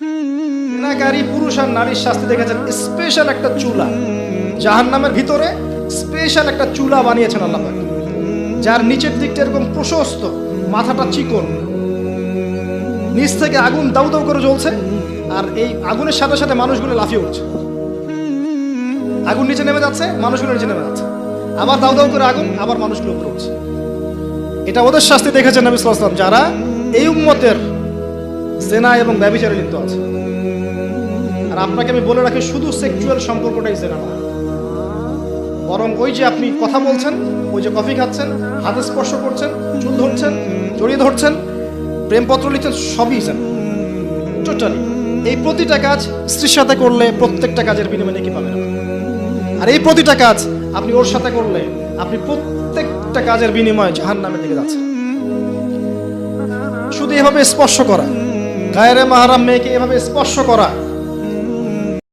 জেনাকারী পুরুষ আর নারীর শাস্তি দেখেছেন স্পেশাল একটা চুলা, জাহান্নামের ভিতরে স্পেশাল একটা চুলা বানিয়েছেন আল্লাহ পাক, যার নিচের দিকটা এরকম প্রশস্ত, মাথাটা চিকন, নিচ থেকে আগুন দাউ দাউ করে জ্বলছে, আর এই আগুনের সাথে সাথে মানুষগুলো লাফিয়ে উঠছে। আগুন নিচে নেমে যাচ্ছে, মানুষগুলো নিচে নেমে যাচ্ছে, আবার দাউ দাউ করে আগুন, আবার মানুষগুলো উপরে উঠছে। এটা ওদের শাস্তি দেখেছেন নবী সাল্লাল্লাহু আলাইহি ওয়াসাল্লাম, যারা এই উম্মতের জেনা এবং ব্যভিচারে লিপ্ত আছে। আর আপনাকে আমি বলে রাখি, শুধু সেক্সুয়াল সম্পর্কটাই জেনা না, বরং ওই যে আপনি কথা বলছেন, ওই যে কফি খাচ্ছেন, হাতে স্পর্শ করছেন, চুল ধরছেন, জড়িয়ে ধরছেন, প্রেমপত্র লিখছেন, সবই জেনা টোটালি। এই প্রতিটা কাজ স্ত্রীর সাথে করলে প্রত্যেকটা কাজের বিনিময়ে নেকি পাবেন, আর এই প্রতিটা কাজ আপনি ওর সাথে করলে আপনি প্রত্যেকটা কাজের বিনিময়ে জাহান্নামের দিকে যাচ্ছেন। শুধু এভাবে স্পর্শ করা, গায়ের মাহরাম মেয়েকে এভাবে স্পর্শ করা,